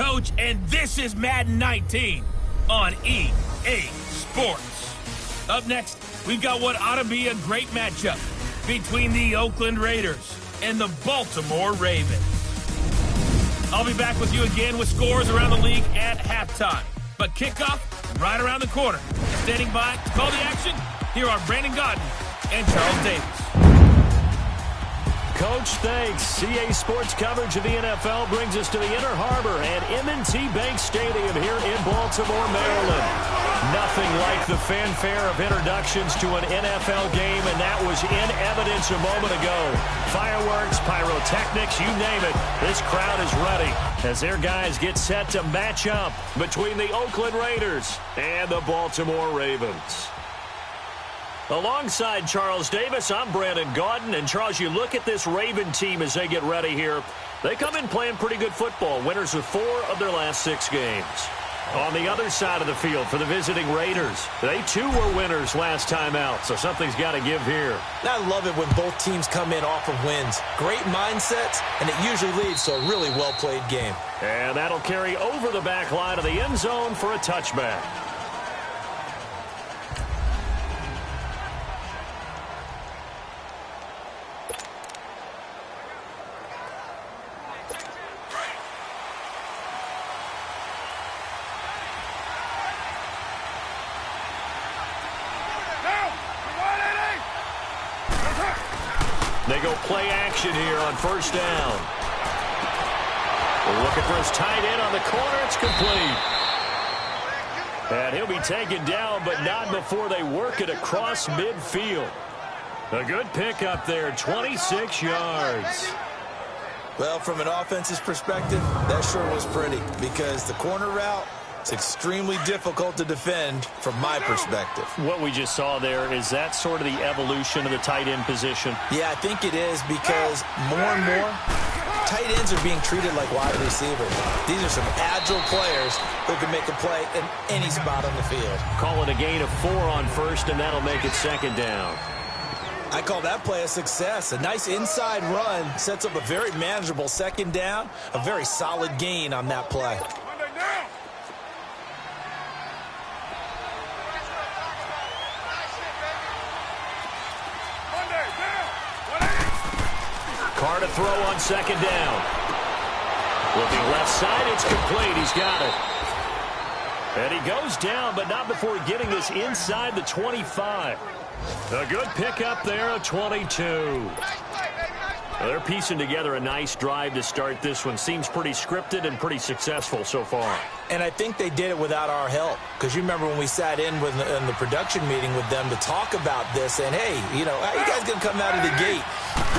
Coach, and this is Madden 19 on EA Sports. Up next, we've got what ought to be a great matchup between the Oakland Raiders and the Baltimore Ravens. I'll be back with you again with scores around the league at halftime. But kickoff right around the corner. Standing by to call the action, here are Brandon Godden and Charles Davis. Coach, thanks. CA Sports coverage of the NFL brings us to the Inner Harbor and M&T Bank Stadium here in Baltimore, Maryland. Nothing like the fanfare of introductions to an NFL game, and that was in evidence a moment ago. Fireworks, pyrotechnics, you name it. This crowd is ready as their guys get set to match up between the Oakland Raiders and the Baltimore Ravens. Alongside Charles Davis, I'm Brandon Gaudin. And, Charles, you look at this Raven team as they get ready here. They come in playing pretty good football, winners of 4 of their last 6 games. On the other side of the field for the visiting Raiders, they too were winners last time out, so something's got to give here. I love it when both teams come in off of wins. Great mindsets, and it usually leads to a really well-played game. And that'll carry over the back line of the end zone for a touchback. They go play action here on first down. We're looking for his tight end on the corner. It's complete. And he'll be taken down, but not before they work it across midfield. A good pickup there, 26 yards. Well, from an offense's perspective, that sure was pretty because the corner route, it's extremely difficult to defend from my perspective. What we just saw there, is that sort of the evolution of the tight end position? Yeah, I think it is because more and more, tight ends are being treated like wide receivers. These are some agile players who can make a play in any spot on the field. Call it a gain of 4 on first, and that'll make it second down. I call that play a success. A nice inside run sets up a very manageable second down, a very solid gain on that play. Carr to throw on second down. Looking left side, it's complete. He's got it. And he goes down, but not before getting this inside the 25. A good pickup there, a 22. They're piecing together a nice drive to start this one. Seems pretty scripted and pretty successful so far. And I think they did it without our help. Because you remember when we sat in the production meeting with them to talk about this, and hey, you know, how you guys going to come out of the gate?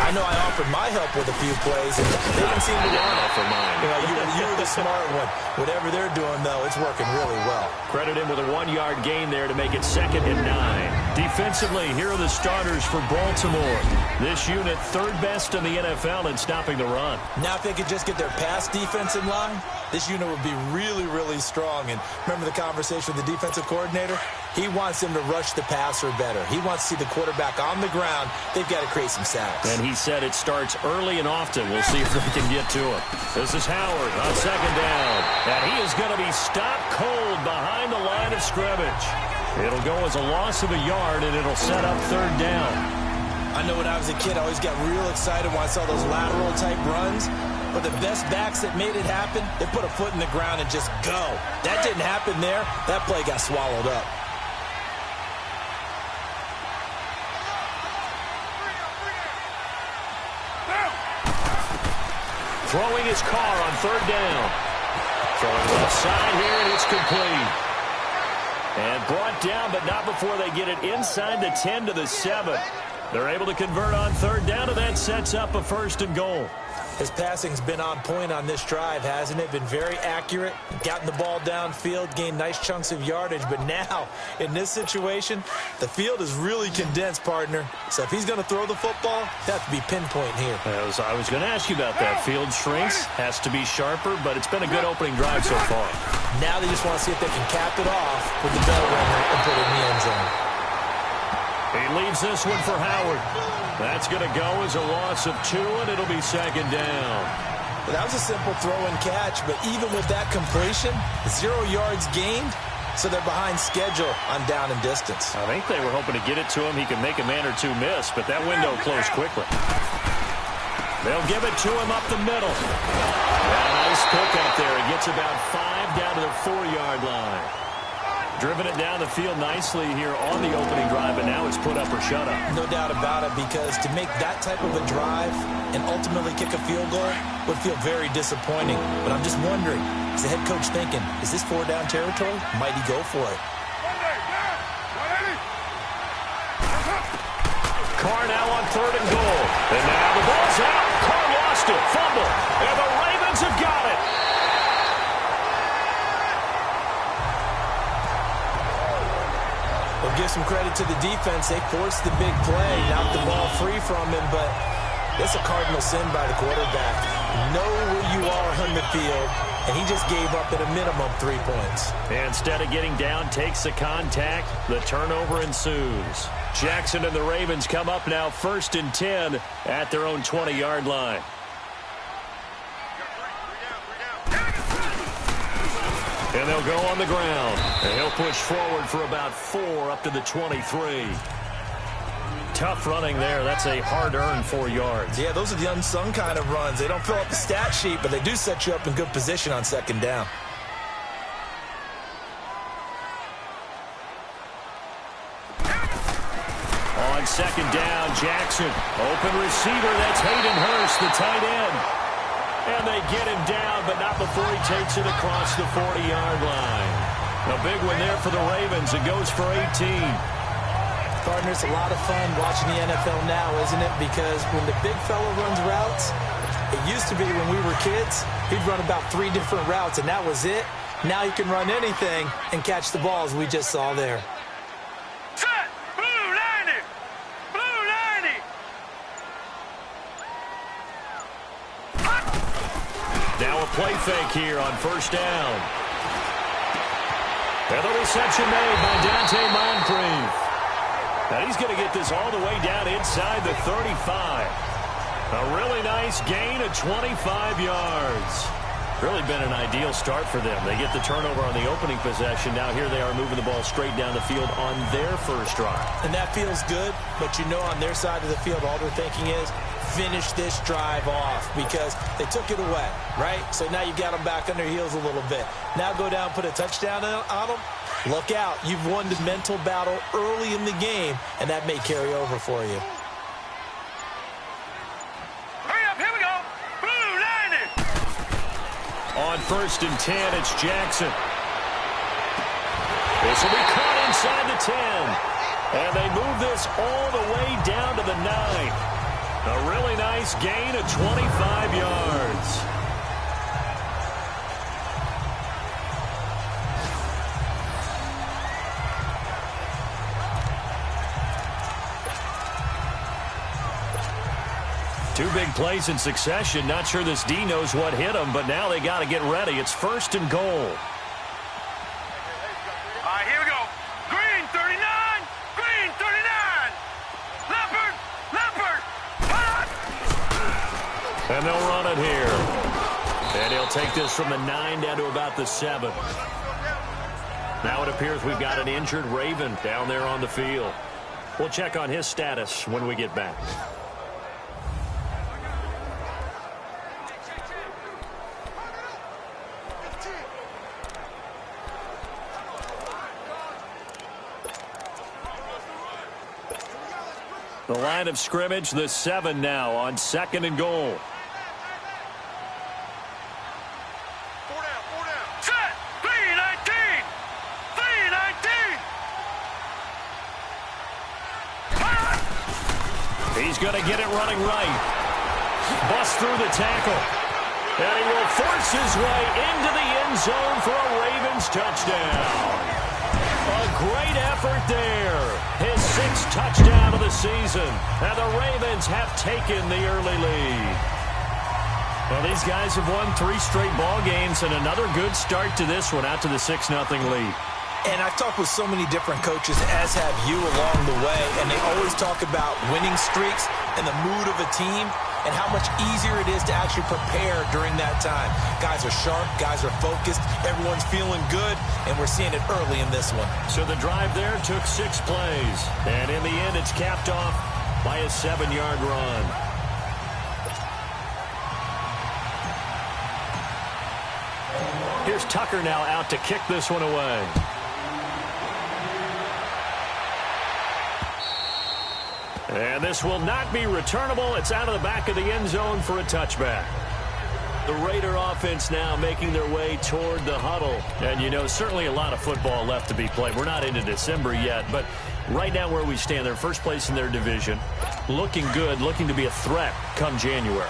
I know I offered my help with a few plays, and they didn't seem to want it. For mine. You know, you were the smart one. Whatever they're doing, though, it's working really well. Credit him with a 1-yard gain there to make it 2nd and 9. Defensively, here are the starters for Baltimore. This unit, 3rd best in the NFL in stopping the run. Now, if they could just get their pass defense in line, this unit would be really, really strong. And remember the conversation with the defensive coordinator? He wants them to rush the passer better. He wants to see the quarterback on the ground. They've got to create some sacks. And he said it starts early and often. We'll see if they can get to it. This is Howard on second down. And he is going to be stopped cold behind the line of scrimmage. It'll go as a loss of a yard, and it'll set up 3rd down. I know when I was a kid, I always got real excited when I saw those lateral-type runs. But the best backs that made it happen, they put a foot in the ground and just go. That didn't happen there. That play got swallowed up. Throwing his Carr on 3rd down. Throwing left side here, and it's complete. And brought down, but not before they get it inside the 10 to the 7. They're able to convert on 3rd down, and that sets up a 1st and goal. His passing's been on point on this drive, hasn't it? Been very accurate, gotten the ball downfield, gained nice chunks of yardage. But now, in this situation, the field is really condensed, partner. So if he's going to throw the football, that has to be pinpoint here. I was going to ask you about that. Field shrinks, has to be sharper, but it's been a good opening drive so far. Now they just want to see if they can cap it off with the bell ringer and put it in the end zone. He leaves this one for Howard. That's going to go as a loss of 2, and it'll be 2nd down. That was a simple throw and catch, but even with that completion, 0 yards gained, so they're behind schedule on down and distance. I think they were hoping to get it to him. He could make a man or two miss, but that window closed quickly. They'll give it to him up the middle. And a nice pick up there. He gets about 5 down to the 4-yard line. Driven it down the field nicely here on the opening drive, and now it's put up or shut up. No doubt about it, because to make that type of a drive and ultimately kick a field goal would feel very disappointing. But I'm just wondering, is the head coach thinking, is this 4-down territory? Might he go for it? Carr now on 3rd and goal. And now the ball's out. Carr lost it. Fumble. And the Ravens have got it. We'll give some credit to the defense. They forced the big play, knocked the ball free from him, but it's a cardinal sin by the quarterback. Know where you are on the field, and he just gave up at a minimum 3 points. And instead of getting down, takes the contact. The turnover ensues. Jackson and the Ravens come up now 1st and 10 at their own 20-yard line. And they'll go on the ground. And he'll push forward for about 4 up to the 23. Tough running there. That's a hard-earned 4 yards. Yeah, those are the unsung kind of runs. They don't fill up the stat sheet, but they do set you up in good position on 2nd down. On 2nd down, Jackson. Open receiver. That's Hayden Hurst, the tight end. And they get him down, but not before he takes it across the 40-yard line. A big one there for the Ravens. It goes for 18. Partner, it's a lot of fun watching the NFL now, isn't it? Because when the big fella runs routes, it used to be when we were kids, he'd run about 3 different routes, and that was it. Now he can run anything and catch the balls we just saw there. Set! Blue 90! Blue 90! Now a play fake here on 1st down. And the reception made by Dante Moncrief. Now he's going to get this all the way down inside the 35. A really nice gain of 25 yards. Really been an ideal start for them. They get the turnover on the opening possession. Now here they are moving the ball straight down the field on their first drive. And that feels good, but you know on their side of the field all they're thinking is finish this drive off because they took it away, right? So now you got them back on their heels a little bit. Now go down, put a touchdown on them. Look out. You've won the mental battle early in the game, and that may carry over for you. Hurry up, here we go. Blue 90! On 1st and 10, it's Jackson. This will be caught inside the 10. And they move this all the way down to the 9. A really nice gain of 25 yards. Two big plays in succession. Not sure this D knows what hit him, but now they got to get ready. It's 1st and goal. All right, here we go. Green 39! Green 39! Leopard! Leopard! Hot! And they'll run it here. And he'll take this from the 9 down to about the 7. Now it appears we've got an injured Raven down there on the field. We'll check on his status when we get back. The line of scrimmage, the 7 now on 2nd and goal. 4 down. Set! 319! 319! Hot! He's going to get it running right. Bust through the tackle. And he will force his way into the end zone for a Ravens touchdown. A great effort there. His 6th touchdown of the season. And the Ravens have taken the early lead. Well, these guys have won 3 straight ball games and another good start to this one out to the 6-0 lead. And I've talked with so many different coaches, as have you along the way, and they always talk about winning streaks and the mood of a team. and how much easier it is to actually prepare during that time. Guys are sharp, guys are focused, everyone's feeling good, and we're seeing it early in this one. So the drive there took 6 plays, and in the end it's capped off by a 7-yard run. Here's Tucker now out to kick this one away. And this will not be returnable. It's out of the back of the end zone for a touchback. The Raider offense now making their way toward the huddle. And, you know, certainly a lot of football left to be played. We're not into December yet, but right now where we stand, they're first place in their division. Looking good, looking to be a threat come January.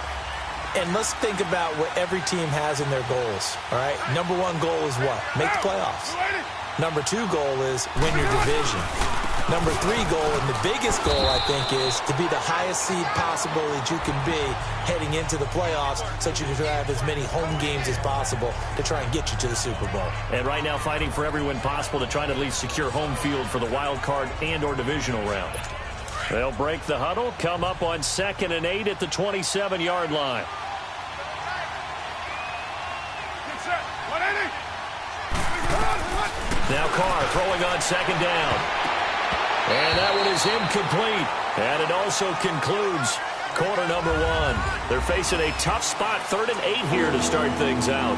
And let's think about what every team has in their goals, all right? Number 1 goal is what? Make the playoffs. Number 2 goal is win your division. Number 3 goal, and the biggest goal, I think, is to be the highest seed possible that you can be heading into the playoffs so that you can have as many home games as possible to try and get you to the Super Bowl. And right now fighting for every win possible to try to at least secure home field for the wild card and or divisional round. They'll break the huddle, come up on 2nd and 8 at the 27-yard line. Now Carr throwing on 2nd down. And that one is incomplete. And it also concludes quarter number 1. They're facing a tough spot, 3rd and 8 here to start things out.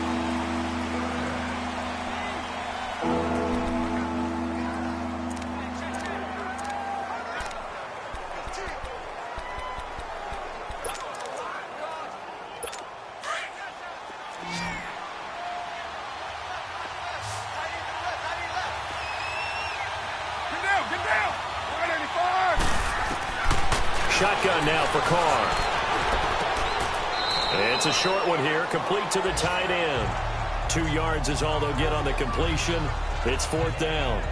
Shotgun now for Carr. It's a short one here, complete to the tight end. 2 yards is all they'll get on the completion. It's 4th down.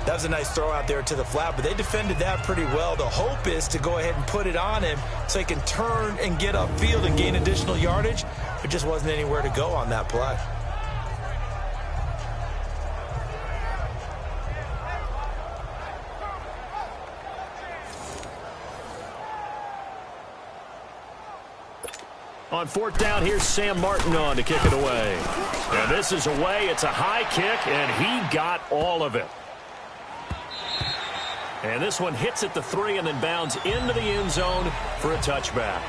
That was a nice throw out there to the flat, but they defended that pretty well. The hope is to go ahead and put it on him so he can turn and get upfield and gain additional yardage. There just wasn't anywhere to go on that play. On 4th down, here's Sam Martin on to kick it away. And this is away. It's a high kick, and he got all of it. And this one hits at the 3 and then bounds into the end zone for a touchback.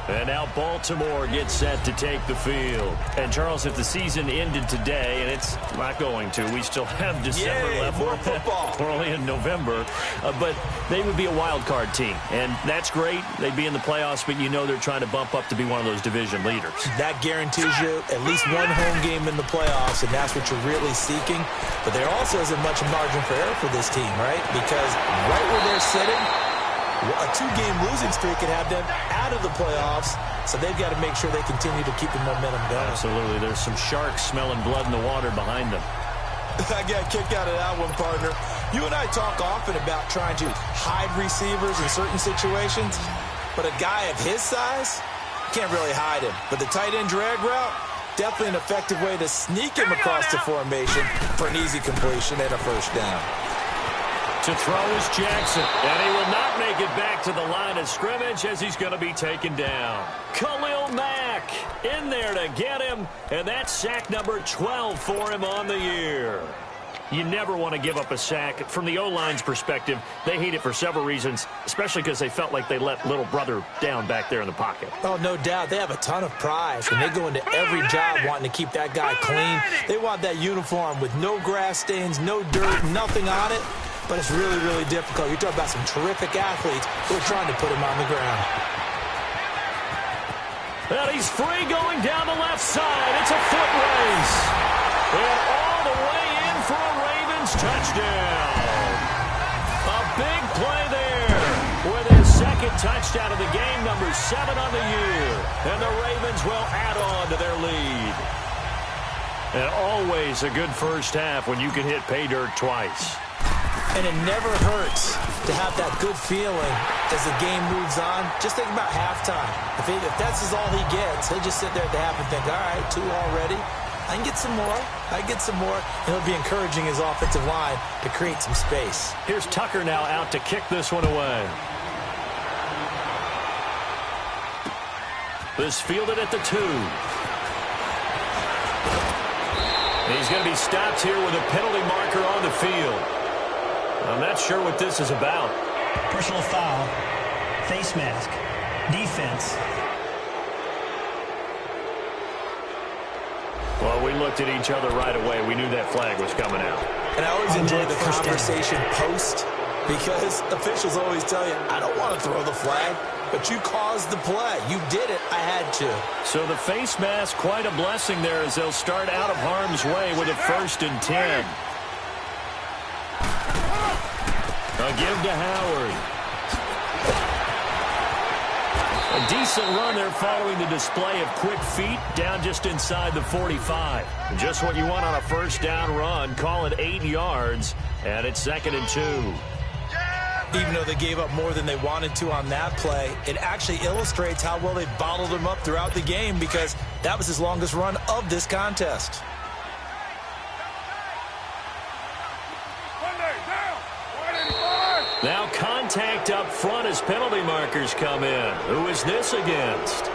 And now Baltimore gets set to take the field. And, Charles, if the season ended today, and it's not going to, we still have December left. More football. We're only in November. But they would be a wild card team. And that's great. They'd be in the playoffs, but you know they're trying to bump up to be one of those division leaders. That guarantees you at least one home game in the playoffs, and that's what you're really seeking. But there also isn't much margin for error for this team, right? Because right where they're sitting, a 2-game losing streak could have them out of the playoffs, so they've got to make sure they continue to keep the momentum going. Absolutely. There's some sharks smelling blood in the water behind them. I got a kick out of that one, partner. You and I talk often about trying to hide receivers in certain situations, but a guy of his size, can't really hide him. But the tight end drag route, definitely an effective way to sneak him across the formation for an easy completion and a 1st down. To throw is Jackson, and he will not make it back to the line of scrimmage as he's going to be taken down. Khalil Mack in there to get him, and that's sack number 12 for him on the year. You never want to give up a sack. From the O-line's perspective, they hate it for several reasons, especially because they felt like they let little brother down back there in the pocket. Oh, no doubt. They have a ton of pride, and they go into every job wanting to keep that guy clean. They want that uniform with no grass stains, no dirt, nothing on it. But it's really, really difficult. You're talking about some terrific athletes who are trying to put him on the ground. And he's free going down the left side. It's a foot race. And all the way in for a Ravens touchdown. A big play there with his 2nd touchdown of the game, number 7 on the year. And the Ravens will add on to their lead. And always a good first half when you can hit pay dirt twice. And it never hurts to have that good feeling as the game moves on. Just think about halftime. If that's all he gets, he'll just sit there at the half and think, all right, 2 already. I can get some more. I can get some more. And he'll be encouraging his offensive line to create some space. Here's Tucker now out to kick this one away. This fielded at the 2. He's going to be stopped here with a penalty marker on the field. I'm not sure what this is about. Personal foul, face mask, defense. Well, we looked at each other right away. We knew that flag was coming out. And I always enjoy the conversation post, because officials always tell you, I don't want to throw the flag, but you caused the play. You did it. I had to. So the face mask, quite a blessing there as they'll start out of harm's way with a 1st and 10. A give to Howard. A decent run there following the display of quick feet down just inside the 45. Just what you want on a 1st down run. Call it 8 yards, and it's 2nd and 2. Even though they gave up more than they wanted to on that play, it actually illustrates how well they bottled him up throughout the game, because that was his longest run of this contest. Now contact up front as penalty markers come in. Who is this against?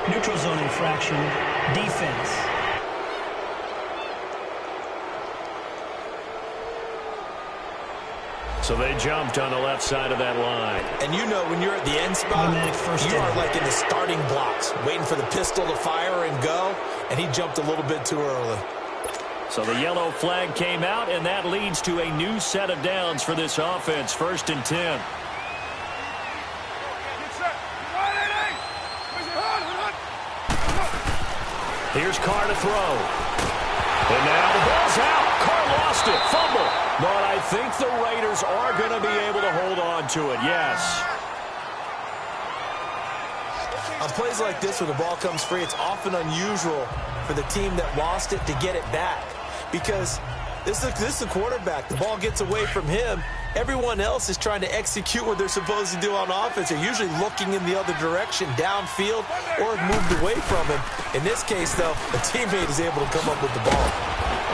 Neutral zone infraction, defense. So they jumped on the left side of that line. And you know when you're at the end spot, you are like in the starting blocks, waiting for the pistol to fire and go, and he jumped a little bit too early. So the yellow flag came out, and that leads to a new set of downs for this offense. 1st and 10. Here's Carr to throw. And now the ball's out. Carr lost it. Fumble. But I think the Raiders are going to be able to hold on to it. Yes. On plays like this where the ball comes free, it's often unusual for the team that lost it to get it back, because this is the quarterback. The ball gets away from him. Everyone else is trying to execute what they're supposed to do on offense. They're usually looking in the other direction, downfield, or have moved away from him. In this case, though, a teammate is able to come up with the ball.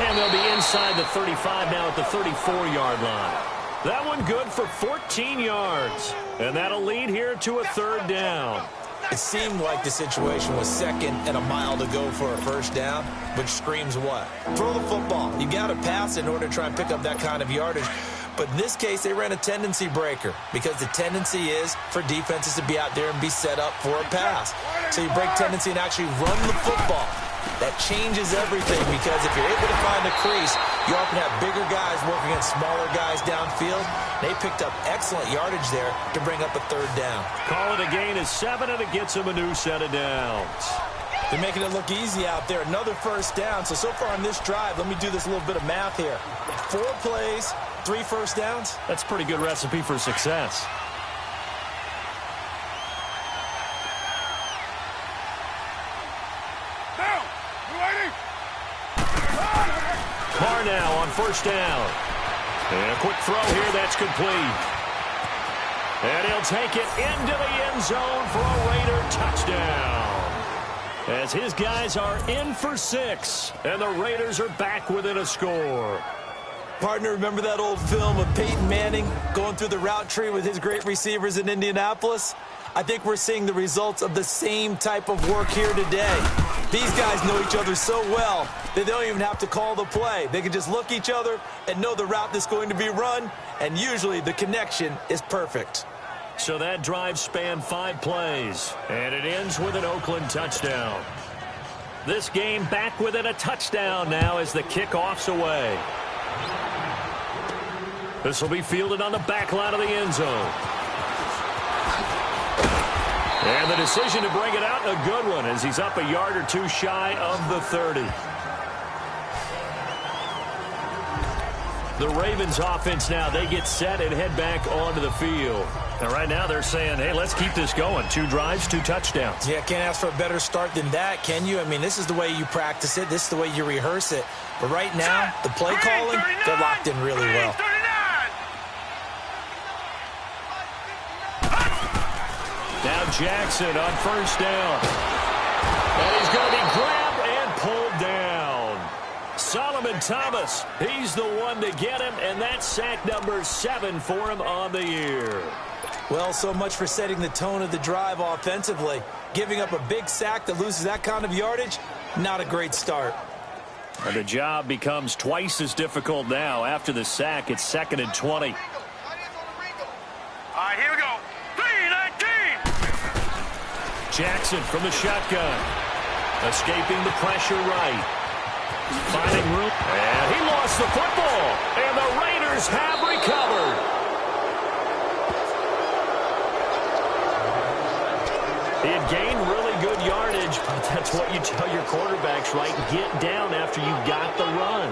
And they'll be inside the 35 now at the 34-yard line. That one good for 14 yards. And that'll lead here to a 3rd down. It seemed like the situation was 2nd and a mile to go for a 1st down, which screams what? Throw the football. You got to pass in order to try and pick up that kind of yardage. But in this case, they ran a tendency breaker, because the tendency is for defenses to be out there and be set up for a pass. So you break tendency and actually run the football. That changes everything, because if you're able to find a crease, you often have bigger guys working against smaller guys downfield. They picked up excellent yardage there to bring up a 3rd down. Call it a gain of 7, and it gets them a new set of downs. They're making it look easy out there. Another 1st down. So far on this drive, let me do this little bit of math here. 4 plays, 3 1st downs. That's a pretty good recipe for success. Carr now on 1st down. And a quick throw here, that's complete. And he'll take it into the end zone for a Raider touchdown. As his guys are in for 6, and the Raiders are back within a score. Partner, remember that old film of Peyton Manning going through the route tree with his great receivers in Indianapolis? I think we're seeing the results of the same type of work here today. These guys know each other so well that they don't even have to call the play. They can just look each other and know the route that's going to be run, and usually the connection is perfect. So that drive spanned 5 plays, and it ends with an Oakland touchdown. This game back within a touchdown now as the kickoff's away. This will be fielded on the back line of the end zone. And the decision to bring it out, a good one, as he's up a yard or 2 shy of the 30. The Ravens offense now, they get set and head back onto the field. And right now they're saying, hey, let's keep this going. 2 drives, 2 touchdowns. Yeah, can't ask for a better start than that, can you? I mean, this is the way you practice it. This is the way you rehearse it. But right now, the play calling, they're locked in really well. Now Jackson on 1st down. And he's going to be grabbed and pulled down. Solomon Thomas, he's the one to get him, and that's sack number 7 for him on the year. Well, so much for setting the tone of the drive offensively. Giving up a big sack that loses that kind of yardage, not a great start. And the job becomes twice as difficult now. After the sack, it's 2nd and 20. All right, here we go. 3-19. Jackson from the shotgun. Escaping the pressure right. Finding room. And he lost the football. And the Raiders have recovered. He had gained really good yardage, but that's what you tell your quarterbacks, right? Get down after you got the run.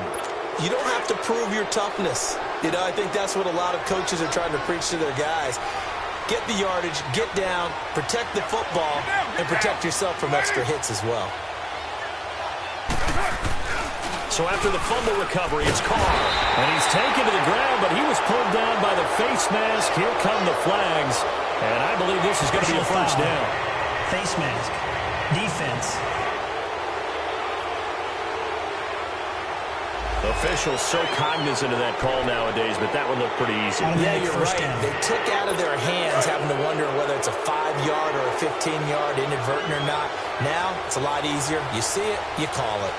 You don't have to prove your toughness. You know, I think that's what a lot of coaches are trying to preach to their guys. Get the yardage, get down, protect the football, and protect yourself from extra hits as well. So after the fumble recovery, it's Carr. And he's taken to the ground, but he was pulled down by the face mask. Here come the flags. And I believe this is going to be a first down. Face mask. Defense. Officials so cognizant of that call nowadays, but that one looked pretty easy. Yeah, you're right. They took out of their hands having to wonder whether it's a 5-yard or a 15-yard inadvertent or not. Now, it's a lot easier. You see it, you call it.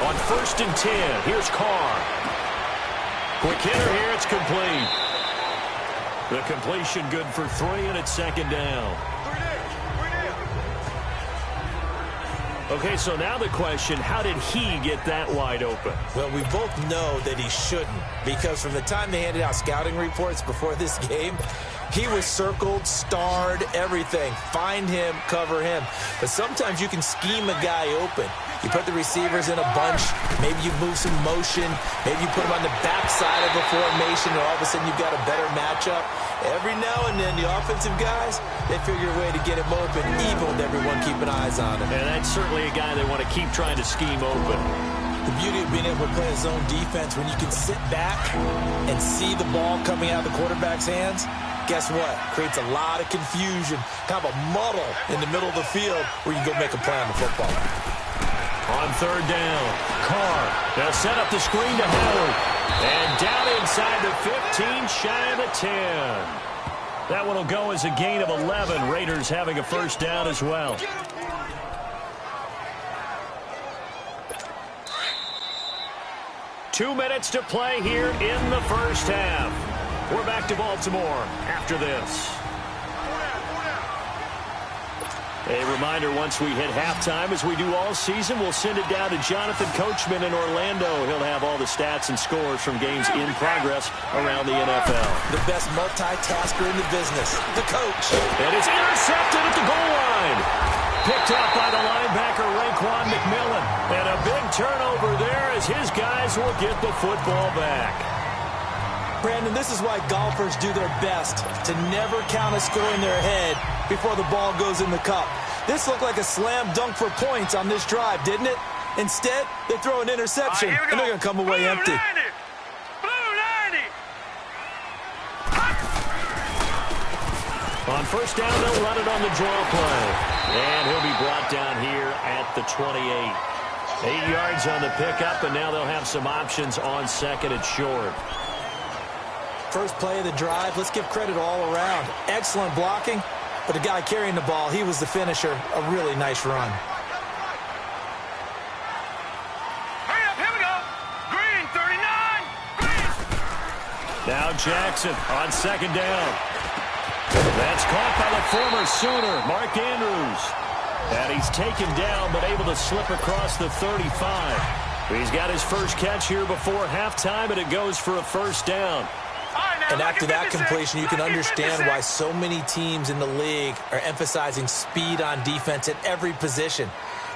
On 1st and 10, here's Carr. Quick hitter here, it's complete. The completion good for 3, and it's 2nd down. Okay, so now the question, how did he get that wide open? Well, we both know that he shouldn't, because from the time they handed out scouting reports before this game, he was circled, starred, everything. Find him, cover him. But sometimes you can scheme a guy open. You put the receivers in a bunch. Maybe you move some motion. Maybe you put them on the backside of a formation, and all of a sudden you've got a better matchup. Every now and then, the offensive guys, they figure a way to get him open, even with everyone keeping eyes on him. And that's certainly a guy they want to keep trying to scheme open. The beauty of being able to play a zone defense, when you can sit back and see the ball coming out of the quarterback's hands, guess what? Creates a lot of confusion, kind of a muddle in the middle of the field where you go make a play on the football. On 3rd down, Carr. They'll set up the screen to Howard. And down inside the 15, shy of the 10. That one will go as a gain of 11. Raiders having a first down as well. Two minutes to play here in the first half. We're back to Baltimore after this. A reminder, once we hit halftime, as we do all season, we'll send it down to Jonathan Coachman in Orlando. He'll have all the stats and scores from games in progress around the NFL. The best multitasker in the business, the coach. And it's intercepted at the goal line. Picked up by the linebacker, Raekwon McMillan. And a big turnover there as his guys will get the football back. Brandon, this is why golfers do their best to never count a score in their head before the ball goes in the cup. This looked like a slam dunk for points on this drive, didn't it? Instead, they throw an interception, and they're going to come away empty. Blue 90. On first down, they'll run it on the draw play. And he'll be brought down here at the 28. 8 yards on the pickup, and now they'll have some options on 2nd and short. First play of the drive, let's give credit all around. Excellent blocking, but the guy carrying the ball, he was the finisher. A really nice run. Hurry up, here we go. Green 39. Green. Now Jackson on 2nd down. That's caught by the former Sooner, Mark Andrews. And he's taken down, but able to slip across the 35. He's got his first catch here before halftime, and it goes for a first down. And after that completion, you can understand why so many teams in the league are emphasizing speed on defense at every position.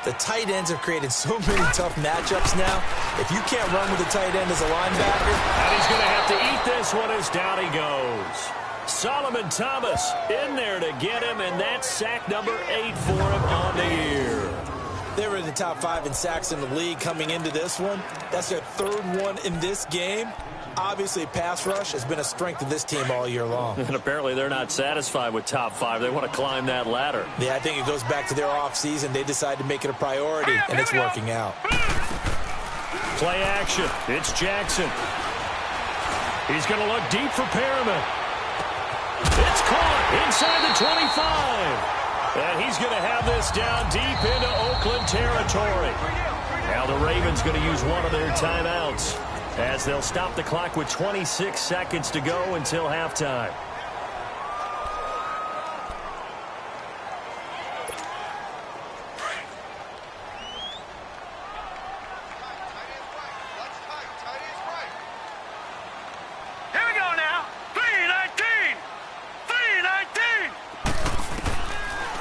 The tight ends have created so many tough matchups now. If you can't run with a tight end as a linebacker, and he's going to have to eat this one as down he goes. Solomon Thomas in there to get him, and that's sack number 8 for him on the year. They were in the top 5 in sacks in the league coming into this one. That's their 3rd one in this game. Obviously, pass rush has been a strength of this team all year long. And apparently they're not satisfied with top 5. They want to climb that ladder. Yeah, I think it goes back to their offseason. They decided to make it a priority, and it's working out. Play action. It's Jackson. He's going to look deep for Perriman. It's caught inside the 25. And he's going to have this down deep into Oakland territory. Now the Ravens going to use one of their timeouts as they'll stop the clock with 26 seconds to go until halftime. Here we go now. 3-19. 3-19.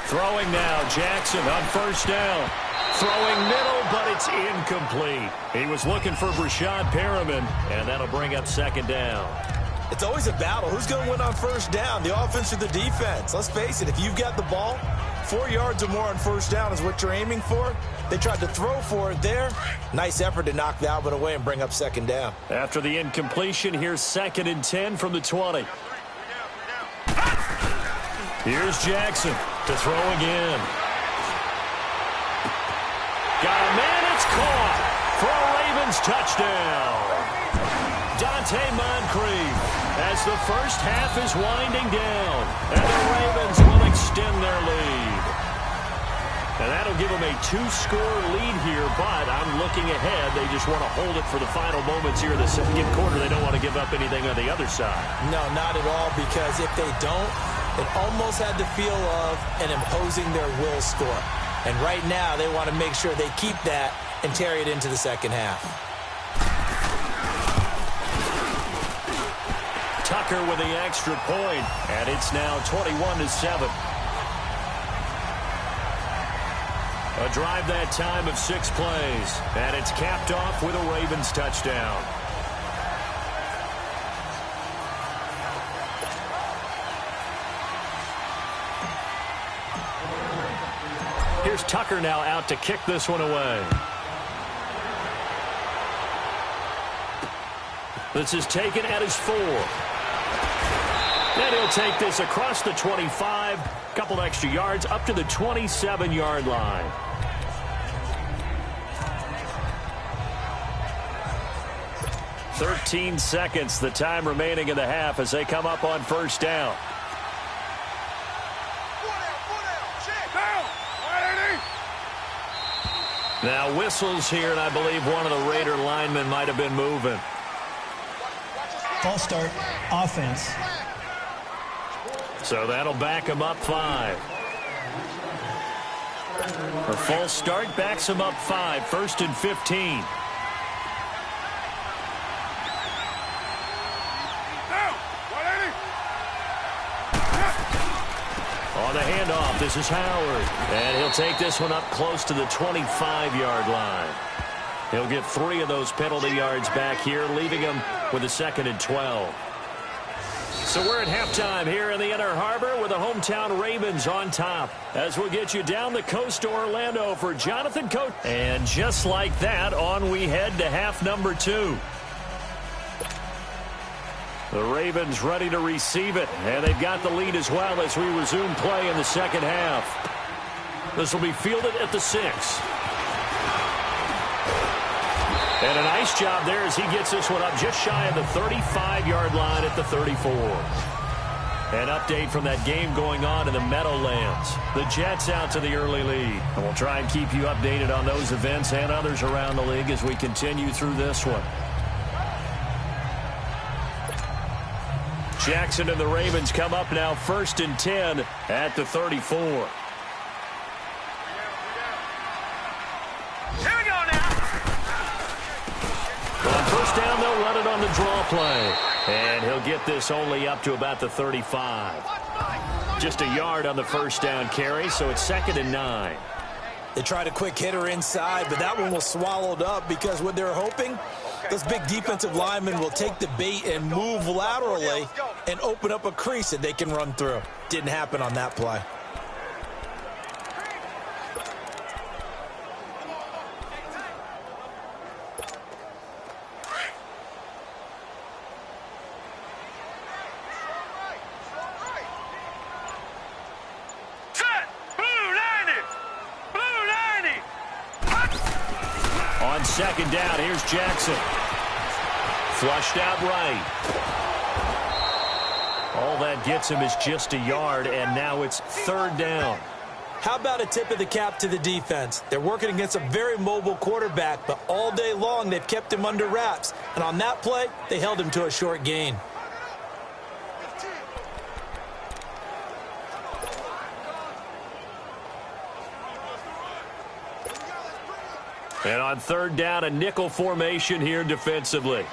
Throwing now, Jackson on first down. Throwing middle, but it's incomplete. He was looking for Brashad Perriman, and that'll bring up second down. It's always a battle. Who's going to win on first down, the offense or the defense? Let's face it, if you've got the ball, 4 yards or more on first down is what you're aiming for. They tried to throw for it there. Nice effort to knock that one away and bring up second down. After the incompletion, here's 2nd and 10 from the 20. Here's Jackson to throw again. Got a man, it's caught for a Ravens touchdown. Dante Moncrief as the first half is winding down, and the Ravens will extend their lead. And that'll give them a 2-score lead here, but I'm looking ahead. They just want to hold it for the final moments here in the second quarter. They don't want to give up anything on the other side. No, not at all, because if they don't, it almost had the feel of an imposing their will score. And right now, they want to make sure they keep that and carry it into the second half. Tucker with the extra point, and it's now 21-7. A drive that time of 6 plays, and it's capped off with a Ravens touchdown. Here's Tucker now out to kick this one away. This is taken at his 4. And he'll take this across the 25, couple extra yards up to the 27-yard line. "13 seconds, the time remaining in the half as they come up on first down. Now whistles here, and I believe one of the Raider linemen might have been moving. False start, offense. So that'll back him up 5. A false start backs him up 5, 1st and 15. On the handoff, this is Howard. And he'll take this one up close to the 25-yard line. He'll get 3 of those penalty yards back here, leaving him with a 2nd and 12. So we're at halftime here in the Inner Harbor with the hometown Ravens on top. As we'll get you down the coast to Orlando for Jonathan Coach. And just like that, on we head to half number 2. The Ravens ready to receive it, and they've got the lead as well as we resume play in the second half. This will be fielded at the 6. And a nice job there as he gets this one up just shy of the 35-yard line at the 34. An update from that game going on in the Meadowlands. The Jets out to the early lead. And we'll try and keep you updated on those events and others around the league as we continue through this one. Jackson and the Ravens come up now 1st and 10 at the 34. Here we go now. On first down, they'll run it on the draw play. And he'll get this only up to about the 35. Just a yard on the first down carry, so it's 2nd and 9. They tried a quick hitter inside, but that one was swallowed up because what they're hoping, those big defensive linemen will take the bait and move laterally and open up a crease that they can run through. Didn't happen on that play. On second down, here's Jackson. Flushed out right. All that gets him is just a yard, and now it's third down. How about a tip of the cap to the defense? They're working against a very mobile quarterback, but all day long they've kept him under wraps. And on that play, they held him to a short gain. And on third down, a nickel formation here defensively.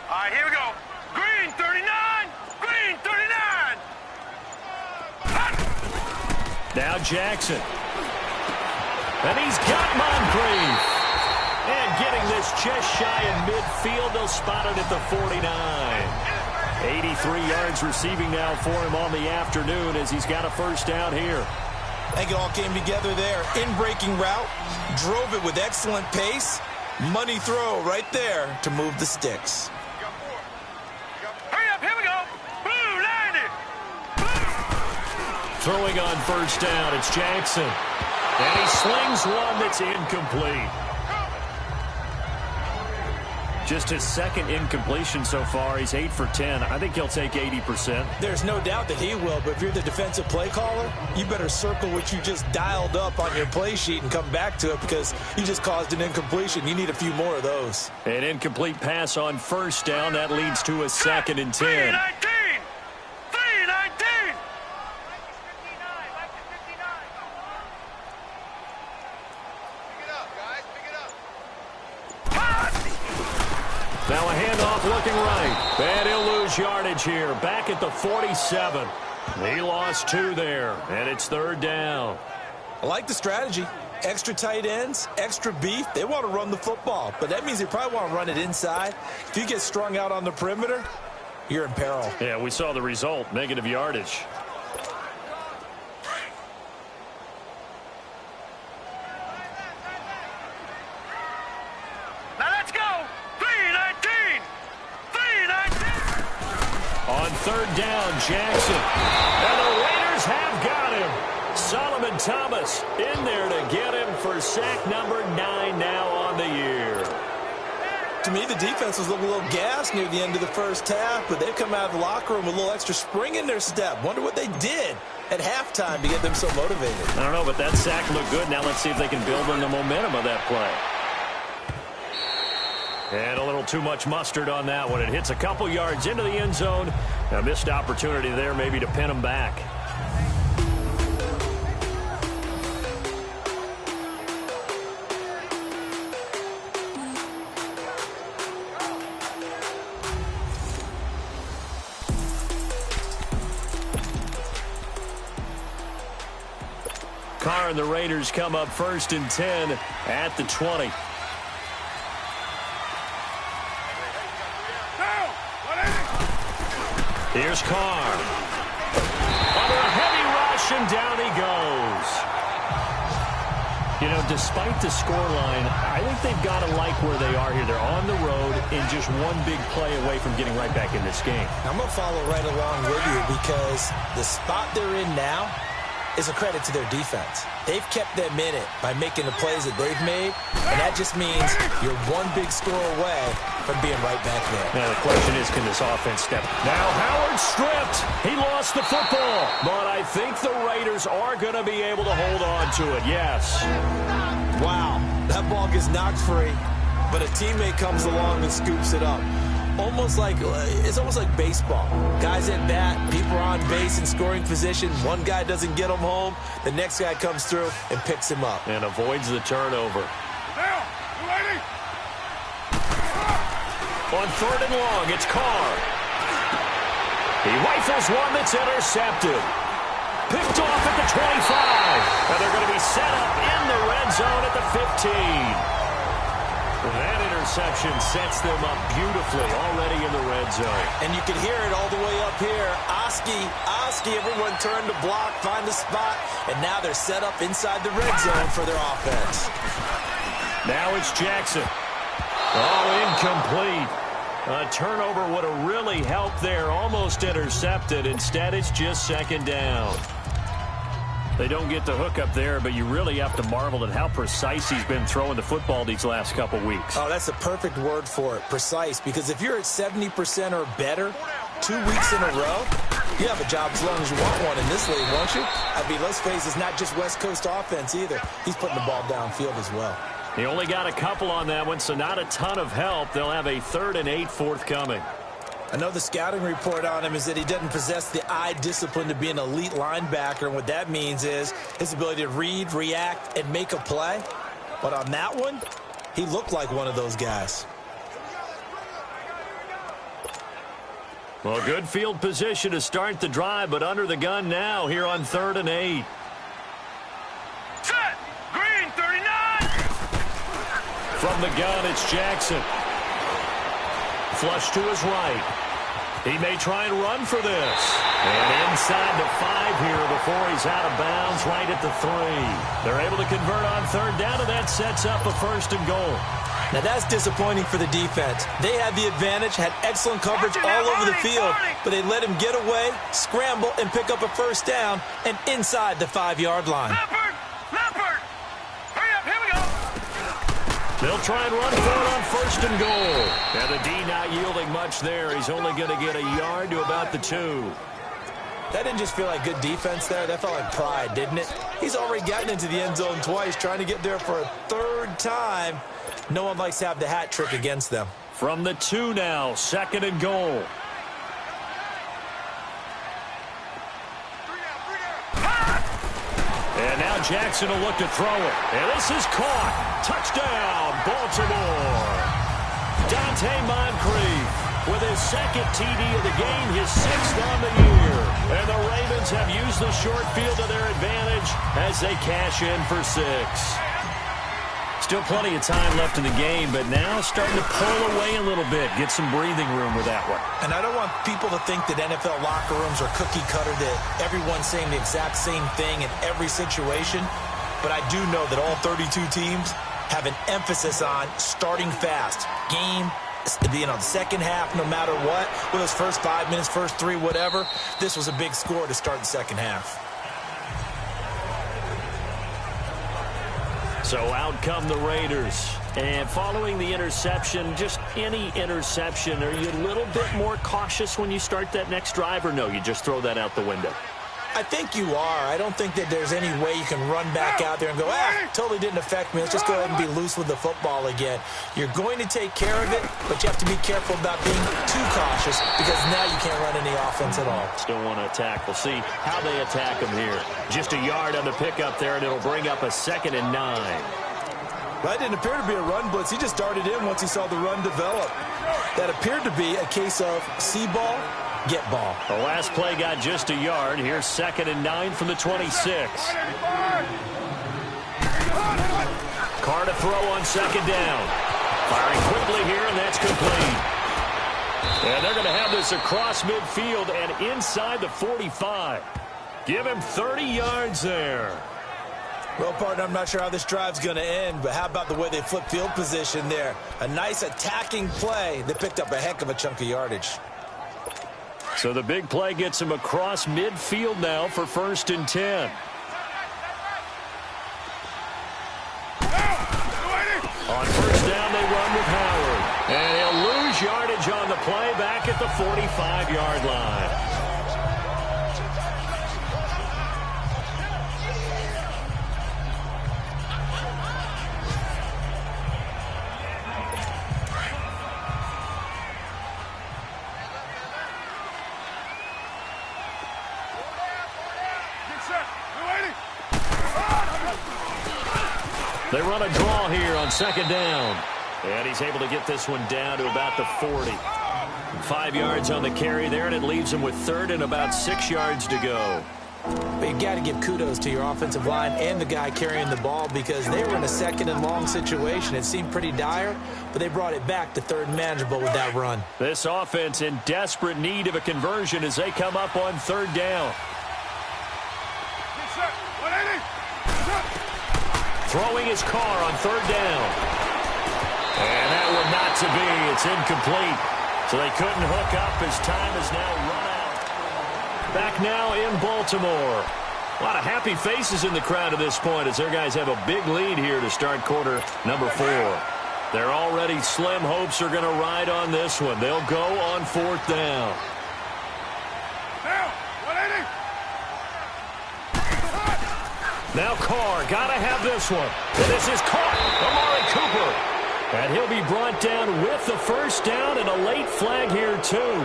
All right, here we go. Green 39. Green 39. Now Jackson. And he's got Moncrief. And getting this just shy in midfield, they'll spot it at the 49. 83 yards receiving now for him on the afternoon as he's got a first down here. I think it all came together there. In-breaking route, drove it with excellent pace. Money throw right there to move the sticks. Hurry up, here we go. Blue, 90. Throwing on first down, it's Jackson. And he slings one that's incomplete. Just his second incompletion so far. He's 8 for 10. I think he'll take 80%. There's no doubt that he will, but if you're the defensive play caller, you better circle what you just dialed up on your play sheet and come back to it because you just caused an incompletion. You need a few more of those. An incomplete pass on first down. That leads to a second and 10. 319. 319. Now a handoff looking right. And he'll lose yardage here. Back at the 47. He lost 2 there. And it's third down. I like the strategy. Extra tight ends, extra beef. They want to run the football, but that means they probably want to run it inside. If you get strung out on the perimeter, you're in peril. Yeah, we saw the result. Negative yardage. Now let's go. 319. 319. On third down, Jackson. And the Raiders have got him. Solomon Thomas in there to get him for sack number 9 now on the year. To me, the defense was looking a little gassed near the end of the first half, but they've come out of the locker room with a little extra spring in their step. Wonder what they did at halftime to get them so motivated. I don't know, but that sack looked good. Now let's see if they can build on the momentum of that play. And a little too much mustard on that one. It hits a couple yards into the end zone. A missed opportunity there maybe to pin him back. Carr and the Raiders come up first and 10 at the 20. Here's Carr. Under a heavy rush, and down he goes. You know, despite the scoreline, I think they've got to like where they are here. They're on the road and just one big play away from getting right back in this game. I'm going to follow right along with you because the spot they're in now is a credit to their defense. They've kept them in it by making the plays that they've made, and that just means you're one big score away from being right back there. Now the question is, can this offense step? Now Howard stripped. He lost the football, but I think the Raiders are going to be able to hold on to it, yes. Wow, that ball gets knocked free, but a teammate comes along and scoops it up. It's almost like baseball. Guys at bat, people are on base in scoring position. One guy doesn't get him home. The next guy comes through and picks him up. And avoids the turnover. Now, you ready? On third and long, it's Carr. He rifles one that's intercepted. Picked off at the 25. And they're going to be set up in the red zone at the 15. That interception sets them up beautifully already in the red zone. And you can hear it all the way up here. Oski, everyone turned to block, find the spot, and now they're set up inside the red zone for their offense. Now it's Jackson. Oh, incomplete. A turnover would have really helped there. Almost intercepted. Instead, it's just second down. They don't get the hook up there, but you really have to marvel at how precise he's been throwing the football these last couple weeks. Oh, that's the perfect word for it, precise, because if you're at 70% or better 2 weeks in a row, you have a job as long as you want one in this league, won't you? I mean, let's face it, it's not just West Coast offense either. He's putting the ball downfield as well. He only got a couple on that one, so not a ton of help. They'll have a 3rd and 8 forthcoming. I know the scouting report on him is that he doesn't possess the eye discipline to be an elite linebacker, and what that means is his ability to read, react, and make a play. But on that one, he looked like one of those guys. Well, good field position to start the drive, but under the gun now here on 3rd and 8. Set! Green 39! From the gun, it's Jackson. Flush to his right. He may try and run for this. And inside the 5 here before he's out of bounds right at the 3. They're able to convert on 3rd down, and that sets up a 1st and goal. Now, that's disappointing for the defense. They had the advantage, had excellent coverage all over the field, but they let him get away, scramble, and pick up a 1st down, and inside the 5-yard line. Leopard! Leopard! Hurry up, here we go! They'll try and run for it on 1st and goal. And the D not yielding much there. He's only going to get a yard to about the 2. That didn't just feel like good defense there. That felt like pride, didn't it? He's already gotten into the end zone twice, trying to get there for a 3rd time. No one likes to have the hat trick against them. From the 2 now, 2nd and goal. And now Jackson will look to throw it. And this is caught. Touchdown, Baltimore. Dante Moncrief with his 2nd TD of the game, his 6th on the year. And the Ravens have used the short field to their advantage as they cash in for 6. Still plenty of time left in the game, but now starting to pull away a little bit, get some breathing room with that one. And I don't want people to think that NFL locker rooms are cookie cutter, that everyone's saying the exact same thing in every situation. But I do know that all 32 teams have an emphasis on starting fast. Game, the second half, no matter what, with those first 5 minutes, first 3, whatever. This was a big score to start the second half. So out come the Raiders. And following the interception, just any interception, are you a little bit more cautious when you start that next drive, or no, you just throw that out the window? I think you are. I don't think that there's any way you can run back out there and go, totally didn't affect me. Let's just go ahead and be loose with the football again. You're going to take care of it, but you have to be careful about being too cautious because now you can't run any offense at all. Still want to attack. We'll see how they attack them here. Just a yard on the pickup there, and it'll bring up a 2nd and 9. That didn't appear to be a run blitz. He just darted in once he saw the run develop. That appeared to be a case of see ball, get ball. The last play got just a yard. Here's 2nd and 9 from the 26. Carr to throw on 2nd down. Firing quickly here, and that's complete. And they're going to have this across midfield and inside the 45. Give him 30 yards there. Well, partner, I'm not sure how this drive's going to end, but how about the way they flip field position there? A nice attacking play. They picked up a heck of a chunk of yardage. So the big play gets him across midfield now for 1st and 10. On 1st down, they run with Howard. And he'll lose yardage on the play back at the 45-yard line. They run a draw here on 2nd down. And he's able to get this one down to about the 40. 5 yards on the carry there, and it leaves him with 3rd and about 6 yards to go. But you got to give kudos to your offensive line and the guy carrying the ball because they were in a 2nd and long situation. It seemed pretty dire, but they brought it back to 3rd and manageable with that run. This offense in desperate need of a conversion as they come up on 3rd down. Throwing his Carr on 3rd down. And that one not to be. It's incomplete. So they couldn't hook up as time is now run out. Back now in Baltimore. A lot of happy faces in the crowd at this point as their guys have a big lead here to start quarter number 4. Their already slim hopes are going to ride on this one. They'll go on 4th down. Now Carr, got to have this one. And this is caught. Amari Cooper. And he'll be brought down with the first down and a late flag here, too.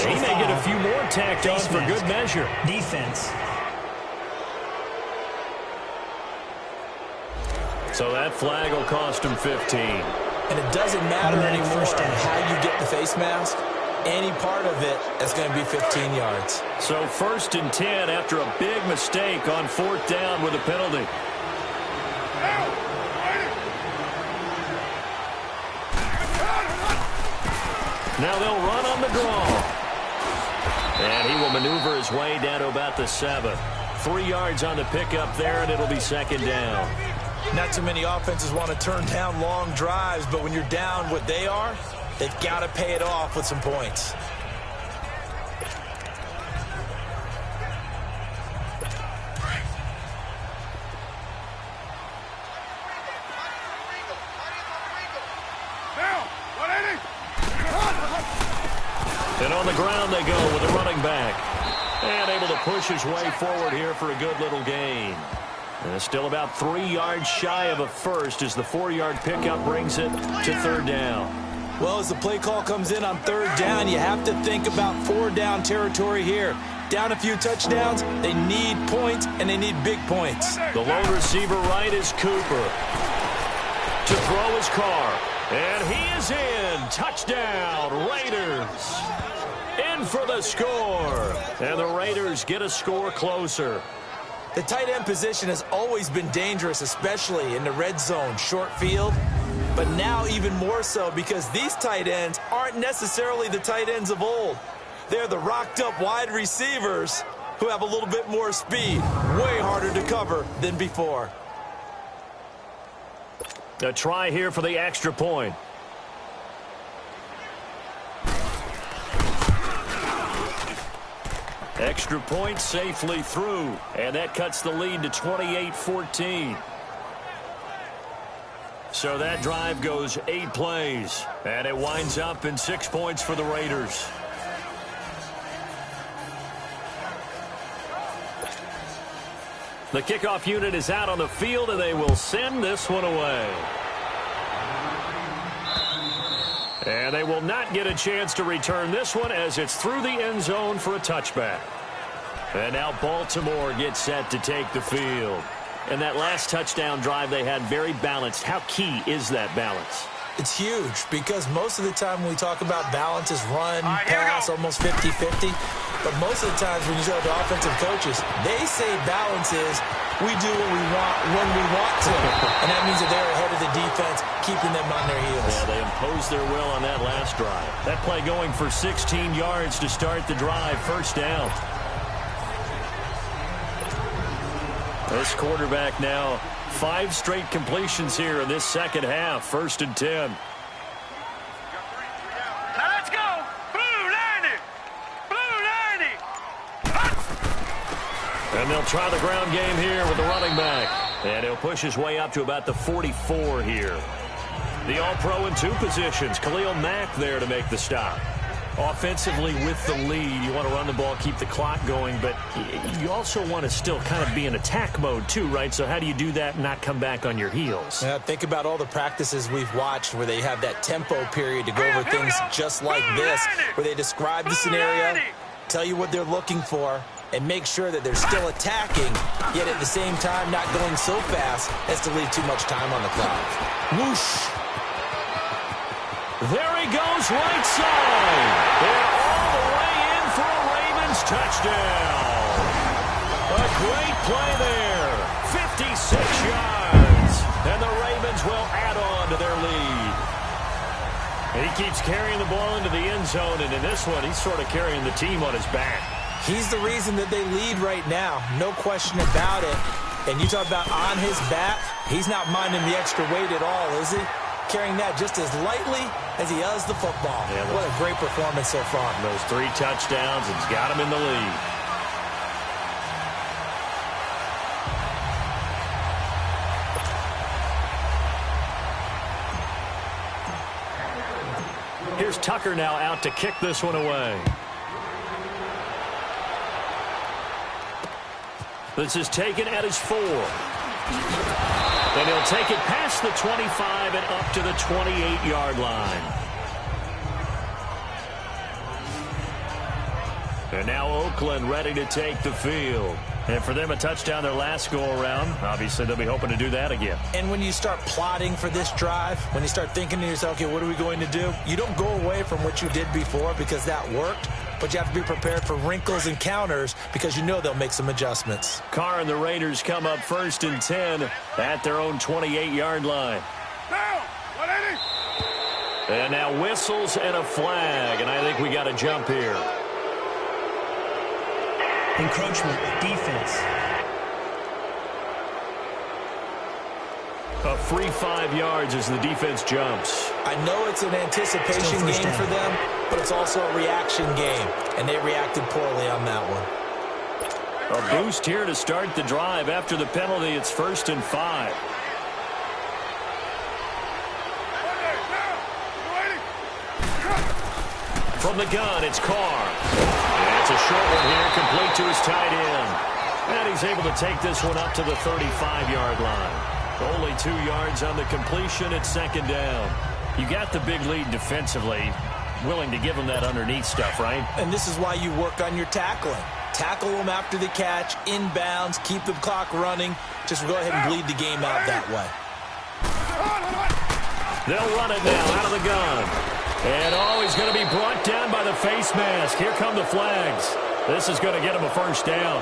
He may get a few more tacked on for good measure. Defense. So that flag will cost him 15. And it doesn't matter anymore how you get the face mask. Any part of it is going to be 15 yards. So 1st and 10 after a big mistake on 4th down with a penalty. Now they'll run on the draw. And he will maneuver his way down to about the 7. 3 yards on the pickup there, and it'll be 2nd down. Not too many offenses want to turn down long drives, but when you're down what they are, they've got to pay it off with some points. And on the ground they go with the running back. And able to push his way forward here for a good little gain. And it's still about 3 yards shy of a first as the 4-yard pickup brings it to 3rd down. Well, as the play call comes in on 3rd down, you have to think about 4-down territory here. Down a few touchdowns, they need points, and they need big points. The lone receiver right is Cooper. To throw his Carr. And he is in. Touchdown, Raiders. In for the score. And the Raiders get a score closer. The tight end position has always been dangerous, especially in the red zone, short field. But now even more so because these tight ends aren't necessarily the tight ends of old. They're the rocked-up wide receivers who have a little bit more speed. Way harder to cover than before. A try here for the extra point. Extra point safely through, and that cuts the lead to 28-14. So that drive goes 8 plays, and it winds up in 6 points for the Raiders. The kickoff unit is out on the field, and they will send this one away. And they will not get a chance to return this one as it's through the end zone for a touchback. And now Baltimore gets set to take the field. And that last touchdown drive they had very balanced. How key is that balance? It's huge because most of the time when we talk about balance is run, pass, almost 50-50. But most of the times when you talk to offensive coaches, they say balance is we do what we want when we want to. And that means that they're ahead of the defense, keeping them on their heels. Yeah, they imposed their will on that last drive. That play going for 16 yards to start the drive, 1st down. This quarterback now 5 straight completions here in this second half. 1st and 10. Now let's go. Blue 90. Blue 90. And they'll try the ground game here with the running back. And he'll push his way up to about the 44 here. The All-Pro in 2 positions. Khalil Mack there to make the stop. Offensively with the lead, you want to run the ball, keep the clock going, but you also want to still kind of be in attack mode too, right? So how do you do that and not come back on your heels? Yeah, think about all the practices we've watched where they have that tempo period to go over things just like this, where they describe the scenario, tell you what they're looking for, and make sure that they're still attacking, yet at the same time not going so fast as to leave too much time on the clock. Whoosh! There he goes, right side. And all the way in for a Ravens touchdown. A great play there. 56 yards. And the Ravens will add on to their lead. And he keeps carrying the ball into the end zone, and in this one, he's sort of carrying the team on his back. He's the reason that they lead right now. No question about it. And you talk about on his back, he's not minding the extra weight at all, is he? Carrying that just as lightly as he does the football. Yeah, what a great performance so far. Those 3 touchdowns, it's got him in the lead. Here's Tucker now out to kick this one away. This is taken at his 4. And he'll take it past the 25 and up to the 28-yard line. And now Oakland ready to take the field. And for them, a touchdown their last go-around. Obviously, they'll be hoping to do that again. And when you start plotting for this drive, when you start thinking to yourself, okay, what are we going to do? You don't go away from what you did before because that worked, but you have to be prepared for wrinkles and counters because you know they'll make some adjustments. Carr and the Raiders come up 1st and 10 at their own 28-yard line. Down! 180! And now whistles and a flag, and I think we got a jump here. Encroachment, defense. A free 5 yards as the defense jumps. I know it's an anticipation game for them, but it's also a reaction game, and they reacted poorly on that one. A boost here to start the drive. After the penalty, it's 1st and 5. From the gun, it's Carr. And it's a short one here, complete to his tight end. And he's able to take this one up to the 35-yard line. Only 2 yards on the completion at 2nd down. You got the big lead defensively. Willing to give them that underneath stuff, right? And this is why you work on your tackling. Tackle them after the catch, inbounds, keep the clock running. Just go ahead and bleed the game out that way. They'll run it now out of the gun. And he's going to be brought down by the face mask. Here come the flags. This is going to get him a 1st down.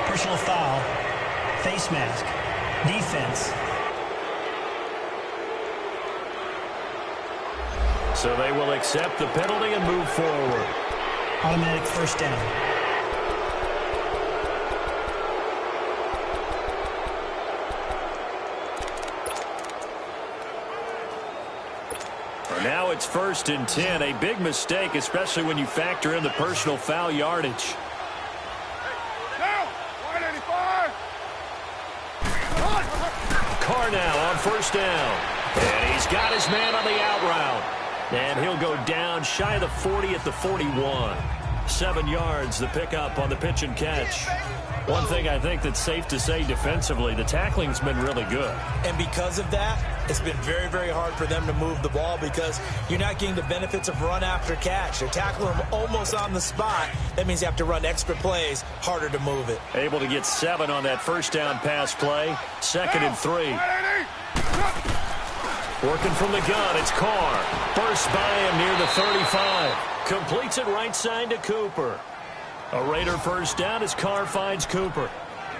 Personal foul, face mask, defense. So they will accept the penalty and move forward. Automatic 1st down. Now it's 1st and 10. A big mistake, especially when you factor in the personal foul yardage. Down! 185! Carr now on 1st down. And he's got his man on the out route. And he'll go down shy of the 40 at the 41. 7 yards, the pickup on the pitch and catch. One thing I think that's safe to say defensively, the tackling's been really good. And because of that, it's been very, very hard for them to move the ball because you're not getting the benefits of run after catch. They're tackling them almost on the spot. That means you have to run extra plays, harder to move it. Able to get 7 on that 1st down pass play. 2nd and 3. Working from the gun, it's Carr. Burst by him near the 35. Completes it right side to Cooper. A Raider 1st down as Carr finds Cooper.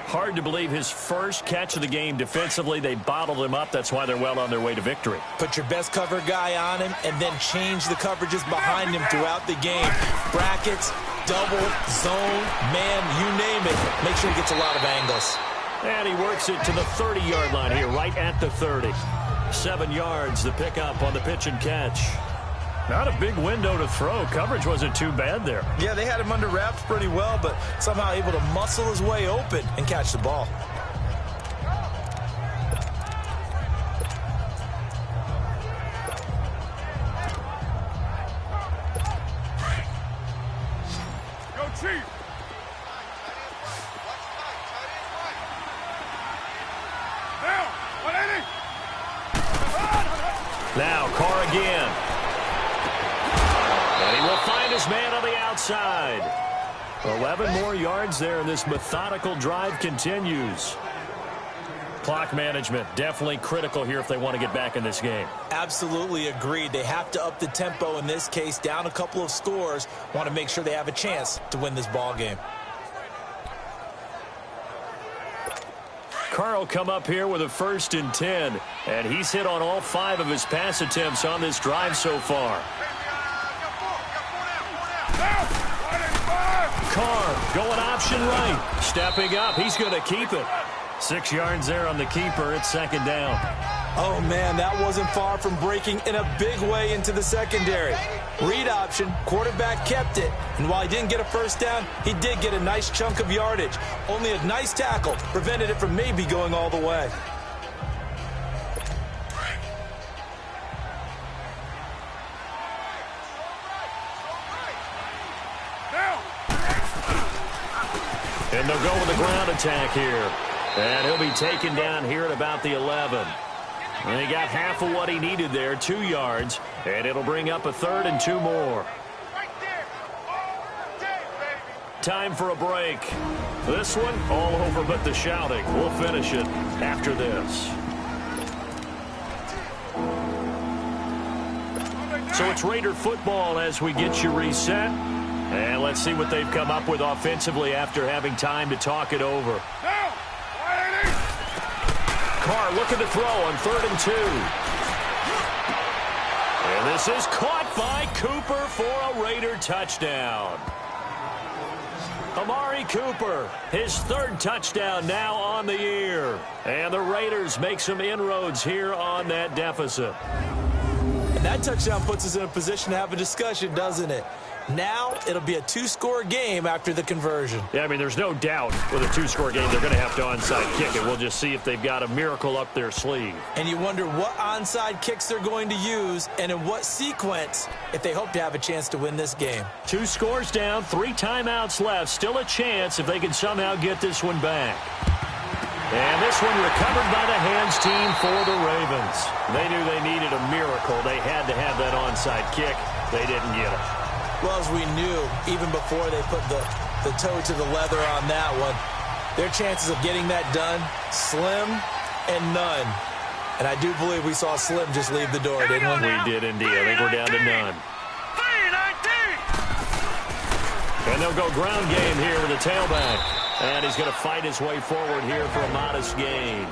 Hard to believe his first catch of the game defensively. They bottled him up. That's why they're well on their way to victory. Put your best cover guy on him and then change the coverages behind him throughout the game. Brackets, double, zone, man, you name it. Make sure he gets a lot of angles. And he works it to the 30-yard line here, right at the 30. 7 yards, the pickup on the pitch and catch. Not a big window to throw. Coverage wasn't too bad there. Yeah, they had him under wraps pretty well, but somehow able to muscle his way open and catch the ball. Go, Chief! Down! 180! Now, Carr again. And he will find his man on the outside. 11 more yards there, and this methodical drive continues. Clock management, definitely critical here if they want to get back in this game. Absolutely agreed. They have to up the tempo in this case, down a couple of scores. Want to make sure they have a chance to win this ball game. Carr will come up here with a 1st and 10, and he's hit on all 5 of his pass attempts on this drive so far. Carr going option right. Stepping up. He's going to keep it. 6 yards there on the keeper. It's 2nd down. Oh, man, that wasn't far from breaking in a big way into the secondary. Read option, quarterback kept it, and while he didn't get a 1st down, he did get a nice chunk of yardage. Only a nice tackle prevented it from maybe going all the way. And they'll go with the ground attack here. And he'll be taken down here at about the 11. And he got half of what he needed there, 2 yards. And it'll bring up a 3rd and 2 more. Time for a break. This one, all over but the shouting. We'll finish it after this. So it's Raider football as we get you reset. And let's see what they've come up with offensively after having time to talk it over. Carr looking to throw on 3rd and 2. And this is caught by Cooper for a Raider touchdown. Amari Cooper, his 3rd touchdown now on the year. And the Raiders make some inroads here on that deficit. And that touchdown puts us in a position to have a discussion, doesn't it? Now it'll be a 2-score game after the conversion. Yeah, I mean, there's no doubt with a 2-score game they're going to have to onside kick it. We'll just see if they've got a miracle up their sleeve. And you wonder what onside kicks they're going to use and in what sequence if they hope to have a chance to win this game. 2 scores down, 3 timeouts left. Still a chance if they can somehow get this one back. And this one recovered by the hands team for the Ravens. They knew they needed a miracle. They had to have that onside kick. They didn't get it. Well, as we knew, even before they put the toe to the leather on that one, their chances of getting that done, slim and none. And I do believe we saw Slim just leave the door, didn't we? We did indeed. I think we're down to none. 3-19. And they'll go ground game here with a tailback. And he's going to fight his way forward here for a modest gain.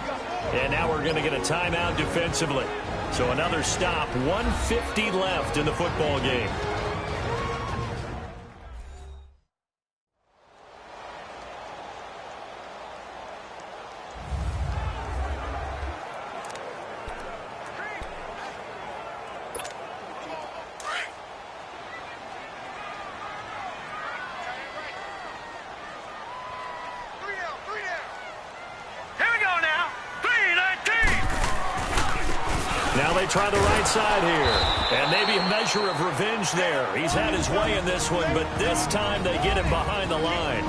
And now we're going to get a timeout defensively. So another stop, 1:50 left in the football game. Now they try the right side here. And maybe a measure of revenge there. He's had his way in this one, but this time they get him behind the line.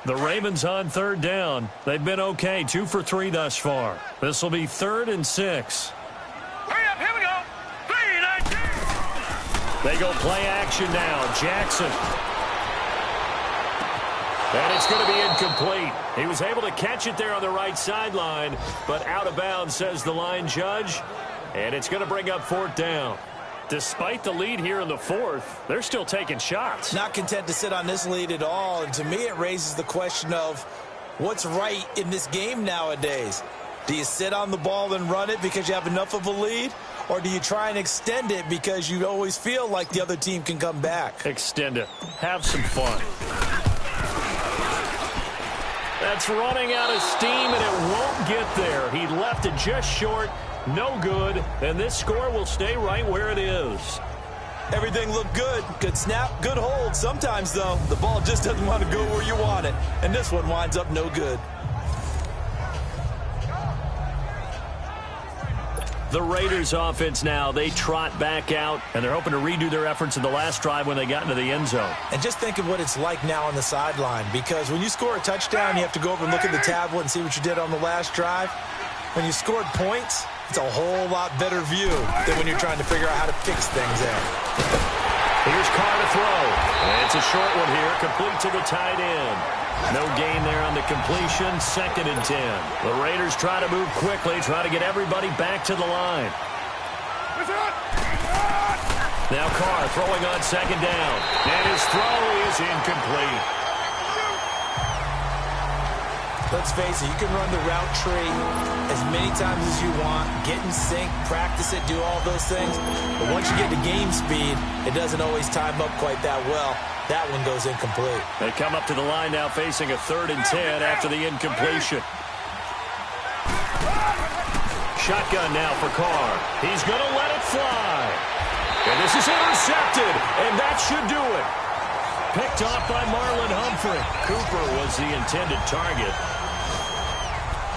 The Ravens on 3rd down. They've been okay, 2 for 3 thus far. This will be 3rd and 6. Hurry up, here we go. 3-19. They go play action now. Jackson. And it's going to be incomplete. He was able to catch it there on the right sideline, but out of bounds, says the line judge. And it's going to bring up 4th down. Despite the lead here in the 4th, they're still taking shots. Not content to sit on this lead at all. And to me, it raises the question of what's right in this game nowadays. Do you sit on the ball and run it because you have enough of a lead? Or do you try and extend it because you always feel like the other team can come back? Extend it. Have some fun. That's running out of steam, and it won't get there. He left it just short. No good, and this score will stay right where it is. Everything looked good. Good snap, good hold. Sometimes, though, the ball just doesn't want to go where you want it. And this one winds up no good. The Raiders offense now, they trot back out, and they're hoping to redo their efforts in the last drive when they got into the end zone. And just think of what it's like now on the sideline, because when you score a touchdown, you have to go over and look at the tablet and see what you did on the last drive. When you scored points, it's a whole lot better view than when you're trying to figure out how to fix things out. Here's Carr to throw. And it's a short one here, complete to the tight end. No gain there on the completion, 2nd and 10. The Raiders try to move quickly, try to get everybody back to the line. Now Carr throwing on 2nd down. And his throw is incomplete. Let's face it, you can run the route tree as many times as you want, get in sync, practice it, do all those things. But once you get to game speed, it doesn't always time up quite that well. That one goes incomplete. They come up to the line now facing a 3rd and 10 after the incompletion. Shotgun now for Carr. He's going to let it fly. And this is intercepted, and that should do it. Picked off by Marlon Humphrey. Cooper was the intended target.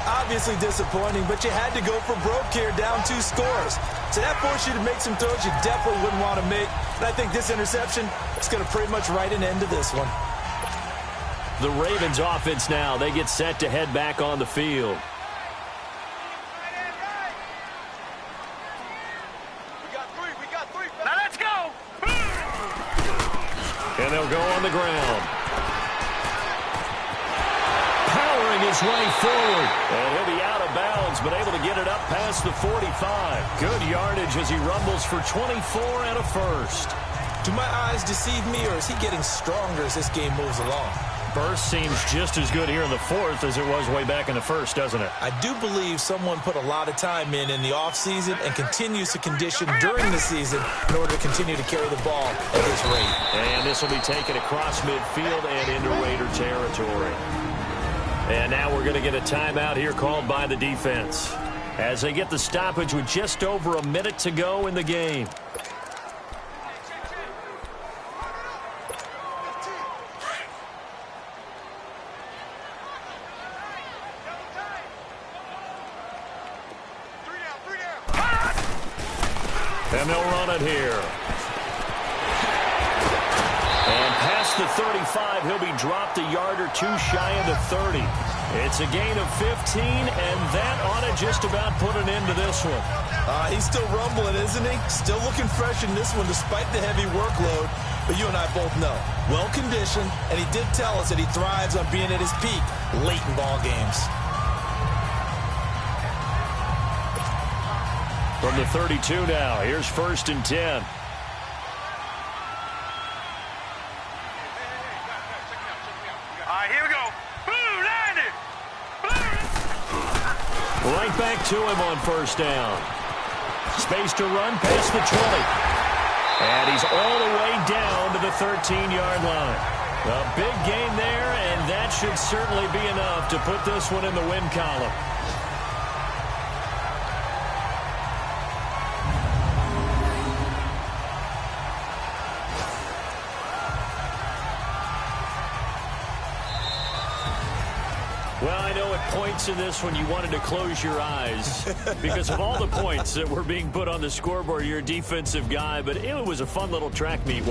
Obviously disappointing, but you had to go for broke here, down 2 scores. So that forced you to make some throws you definitely wouldn't want to make. And I think this interception is going to pretty much write an end to this one. The Ravens offense now, they get set to head back on the field. Now let's go. And they'll go on the ground. Powering his way forward. And he'll be out of bounds, but able to get it up past the 45. Good yardage as he rumbles for 24 and a first. Do my eyes deceive me, or is he getting stronger as this game moves along? Burst seems just as good here in the 4th as it was way back in the 1st, doesn't it? I do believe someone put a lot of time in the offseason and continues to condition during the season in order to continue to carry the ball at this rate. And this will be taken across midfield and into Raider territory. And now we're going to get a timeout here called by the defense as they get the stoppage with just over a minute to go in the game. And they'll run it here. And past the 35, he'll be dropped a yard or 2 shy of the 30. It's a gain of 15, and that ought to just about put an end to this one. He's still rumbling, isn't he? Still looking fresh in this one despite the heavy workload. But you and I both know, well-conditioned, and he did tell us that he thrives on being at his peak late in ball games. From the 32 now, here's 1st and 10. All right, here we go. Blue, line it. Right back to him on 1st down. Space to run past the 20. And he's all the way down to the 13-yard line. A big gain there, and that should certainly be enough to put this one in the win column. Well, I know at points in this one you wanted to close your eyes because of all the points that were being put on the scoreboard. You're a defensive guy, but it was a fun little track meet.